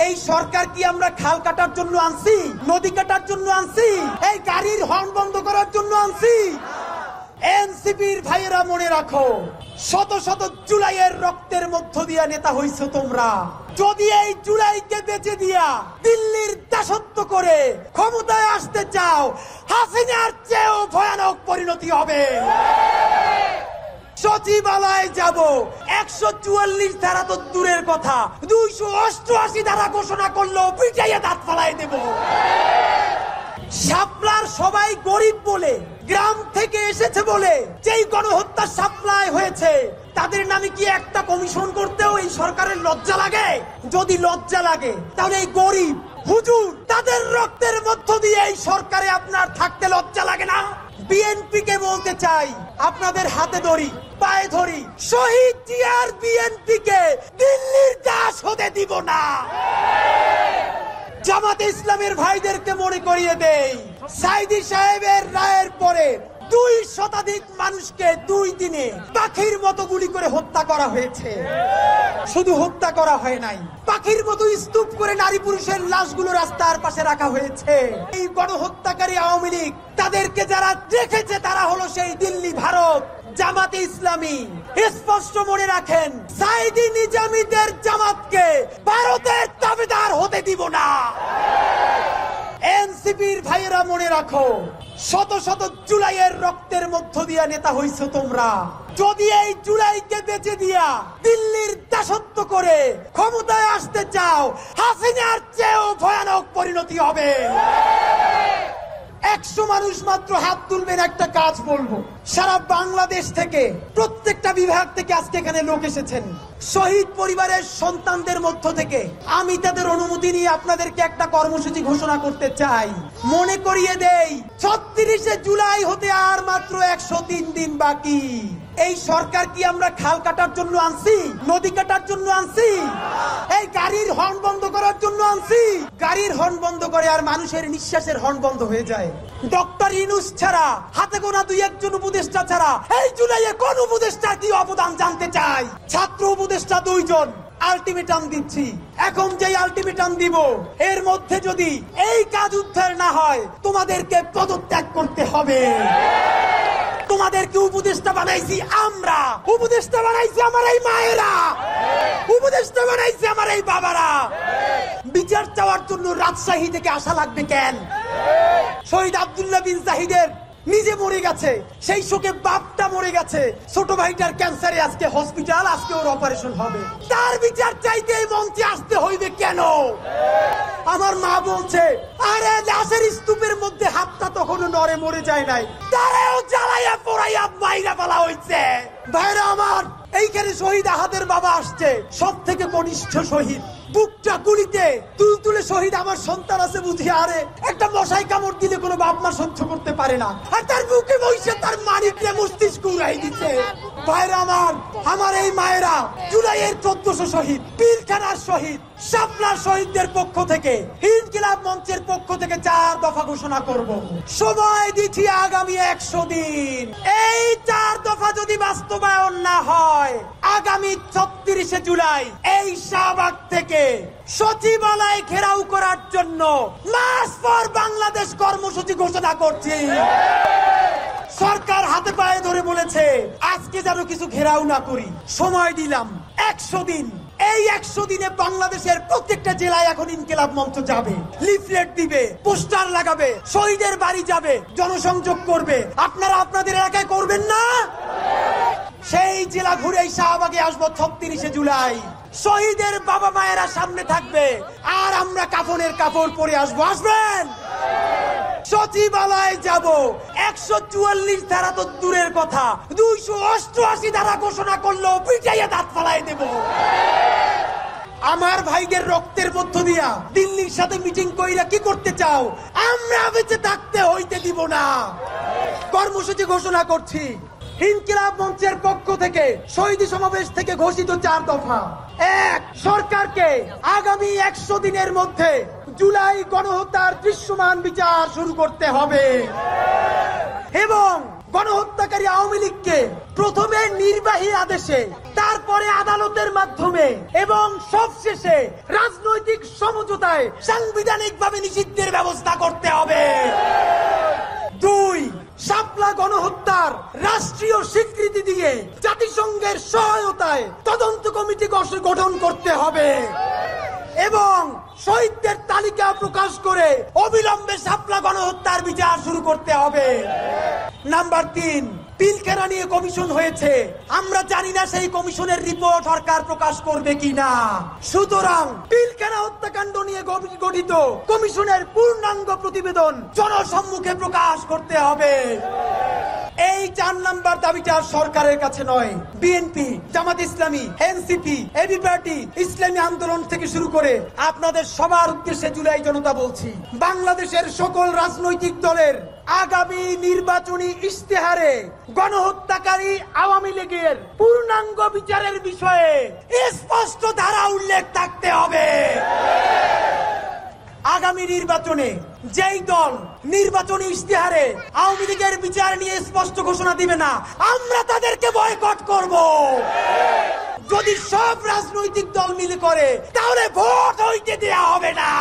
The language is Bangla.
এই সরকার কি আমরা খাল কাটার জন্য আনছি, নদী কাটার জন্য আনছি, এই গাড়ির হর্ন বন্ধ করার জন্য আনছি? এনসিপির ভাইয়েরা মনে রাখো, শত শত জুলাইয়ের রক্তের মধ্য দিয়া নেতা হইছো তোমরা। যদি এই জুলাইকে বেঁচে দিয়া দিল্লির দাসত্ব করে ক্ষমতায় আসতে চাও, হাসিনার চেয়েও ভয়ানক পরিণতি হবে। সচিবালয়ে যাব, 144 ধারা তো দূরের কথা, 288 ধারা ঘোষণা করলেও পিটাইয়া দাঁত ফালাই দেব। শাপলার সবাই গরিব বলে, গ্রাম থেকে এসেছে বলে যেই গণহত্যা শাপলায় হয়েছে, তাদের নামে কি একটা কমিশন করতেও এই সরকারের লজ্জা লাগে? যদি লজ্জা লাগে তাহলে এই গরিব হুজুর তাদের রক্তের মধ্য দিয়ে এই সরকারে আপনার থাকতে লজ্জা লাগে না? বিএনপি কে বলতে চাই, আপনাদের হাতে ধরি, পায়ে ধরি, শহীদ জিয়ার বিএনপি কে দিল্লির দাস হতে দিব না। জামাতে ইসলামের ভাইদেরকে মনে করিয়ে দেই, সাইদি সাহেবের রায়ের পরে 2 শতাধিক মানুষকে 2 দিনে পাখির মতো গুলি করে হত্যা করা হয়েছে। শুধু হত্যা করা হয় নাই, পাখির মতো স্তূপ করে নারী পুরুষের লাশগুলো রাস্তার পাশে রাখা হয়েছে। এই গণহত্যাকারী আওয়ামী লীগ, তাদেরকে যারা রেখেছে তারা হলো সেই দিল্লি, ভারত, জামাতে ইসলামী। স্পষ্ট মনে রাখেন, সাইদি নিজামীদের জামাতকে ভারতের দাবিদার হতে দিব না। এনসিপির ভাইয়েরা মনে রাখো, শত শত জুলাইয়ের রক্তের মধ্য দিয়া নেতা হইছো তোমরা। যদি এই জুলাইকে বেঁচে দিয়া দিল্লির দাসত্ব করে ক্ষমতায় আসতে চাও, হাসিনার চেয়েও ভয়ানক পরিণতি হবে। 100 মানুষ মাত্র হাত তুলবেন, একটা কাজ বলবো। সারা বাংলাদেশ থেকে, প্রত্যেকটা বিভাগ থেকে আজকে এখানে লোক এসেছেন। শহীদ পরিবারের সন্তানদের মধ্য থেকে আমি তাদের অনুমতি নিয়ে আপনাদেরকে একটা কর্মসূচি ঘোষণা করতে চাই। মনে করিয়ে দেই, 36শে জুলাই হতে আর মাত্র 103 দিন বাকি। এই সরকার কি আমরা খাল কাটার জন্য আনছি, নদী কাটার জন্য আনছি, এই গাড়ির হর্ন বন্ধ করার জন্য আনছি? গাড়ির হর্ন বন্ধ করে আর মানুষের নিঃশ্বাসের হর্ন বন্ধ হয়ে যায়। ডক্টর ইউনূস ছাড়া, হাতে গোনা 2-1 উপদেষ্টা ছাড়া এই জুলাইয়ে কোন উপদেষ্টা কি অবদান জানতে চাই? ছাত্র উপদেষ্টা 2 জন। আলটিমেটাম দিচ্ছি, এখন যে আলটিমেটাম দিব, এর মধ্যে যদি এই কাজ উদ্ধার না হয়, তোমাদেরকে পদত্যাগ করতে হবে। তোমাদেরকে উপদেষ্টা বানাইছি আমরা, উপদেষ্টা বানাইছি আমার এই মায়েরা, উপদেষ্টা বানাইছি আমার এই বাবারা। বিচার চাওয়ার জন্য রাজশাহী থেকে আসা লাগবে কেন? শহীদ আব্দুল্লাহ বিন জাহিদের নিজে মরে গেছে, সেই শোকে বাপটা মরে গেছে, ছোট ভাইটার ক্যান্সারে আজকে হসপিটাল, আজকে ওর অপারেশন হবে। তার বিচার চাইতে এই মঞ্চে আসতে হইবে কেন? আমার মা বলছে, আরে লাশের স্তূপের মধ্যে হাতটা তখনও নড়ে, মরে যায় নাই, তারাও জ্বালাইয়া পোড়াইয়া মাইরা ফেলা হইছে। ভাইরা আমার, এইখানে শহীদ আহাদের বাবা আসছে, সব থেকে কনিষ্ঠ শহীদ। বুকটা গুলিতে তুলতুলে শহীদ আমার সন্তান আছে বুঝি, আরে একটা মশাই কামড় দিলে কোনো বাপ মা সহ্য করতে পারে না, আর তার বুকে বসে তার মানিককে মস্তিষ্ক উড়াই দিচ্ছে। ভাইরা আমার এই মায়েরা, জুলাইয়ের 1400 শহীদ, পিলখানার শহীদ, শাপলার শহীদদের পক্ষ থেকে, ইনকিলাব মঞ্চের পক্ষ থেকে 4 দফা ঘোষণা করব। সময় দিচ্ছি আগামী 100 দিন। এই 4 দফা যদি বাস্তবায়ন না হয়, আগামী 36শে জুলাই এই শাহবাগ থেকে সচিবালয় ঘেরাও করার জন্য মার্চ ফর বাংলাদেশ কর্মসূচি ঘোষণা করছি। সরকার হাতে পায়ে ধরে বলেছে, আজকে যেন কিছু ঘেরাও না করি। সময় দিলাম 100 দিন। এই 100 দিনে বাংলাদেশের প্রত্যেকটা জেলায় এখন ইনকিলাব মঞ্চ যাবে, লিফলেট দিবে, পোস্টার লাগাবে, শহীদের বাড়ি যাবে, জনসংযোগ করবে। আপনারা আপনাদের এলাকায় করবেন না? সেই জেলা ঘুরে শাহবাগে আসবো 36শে জুলাই। শহীদের বাবা মায়েরা সামনে থাকবে, আর আমরা কাফনের কাপড় পরে আসবো। আসবেন? সচিবালয়ে যাব, 144 ধারা তো দূরের কথা, 288 ধারা ঘোষণা করলেও পিটাইয়া দাঁত ফালাই দেব। আমার ভাইদের রক্তের মধ্য দিয়া দিল্লির সাথে মিটিং কইরা কি করতে চাও? আমরা বেঁচে থাকতে হইতে দিব না। কর্মসূচি ঘোষণা করছি। ইনকিলাব মঞ্চের পক্ষ থেকে শহীদ সমাবেশ থেকে ঘোষিত 4 দফা। 1, সরকারকে আগামী 100 দিনের মধ্যে জুলাই গণহত্যার দৃশ্যমান বিচার শুরু করতে হবে এবং গণহত্যাকারী আওয়ামী লীগকে প্রথমে নির্বাহী আদেশে, তারপরে আদালতের মাধ্যমে এবং সবশেষে রাজনৈতিক আওতায় সাংবিধানিকভাবে নিষিদ্ধের ব্যবস্থা করতে হবে। 2, শাপলা গণহত্যার রাষ্ট্রীয় স্বীকৃতি দিয়ে জাতিসংঘের সহায়তায় তদন্ত কমিটি গঠন করতে হবে এবং শহীদদের তালিকা প্রকাশ করে অবিলম্বে শাপলা গণহত্যার বিচার শুরু করতে হবে। নাম্বার 3, পিলখানা নিয়ে কমিশন হয়েছে, আমরা জানি না সেই কমিশনের রিপোর্ট সরকার প্রকাশ করবে কিনা। সুতরাং পিলখানা হত্যাকাণ্ড নিয়ে গঠিত কমিশনের পূর্ণাঙ্গ প্রতিবেদন জনসম্মুখে প্রকাশ করতে হবে। এই 4 নাম্বার দাবিটা সরকারের কাছে নয়, BNP, Jamaat Islami, NCP, AB party, ইসলামী আন্দোলন থেকে শুরু করে আপনাদের সবার উদ্দেশ্যে জুলাই জনতা বলছি, বাংলাদেশের সকল রাজনৈতিক দলের আগামী নির্বাচনী ইশতেহারে গণহত্যাকারী আওয়ামী লীগের পূর্ণাঙ্গ বিচারের বিষয়ে স্পষ্ট ধারা উল্লেখ থাকতে হবে। আগামী নির্বাচনে যেই দল নির্বাচনী ইশতেহারে আওয়ামী লীগের বিচার নিয়ে স্পষ্ট ঘোষণা দিবে না, আমরা তাদেরকে বয়কট করব। যদি সব রাজনৈতিক দল মিলে করে তাহলে ভোট হইতে দেয়া হবে না।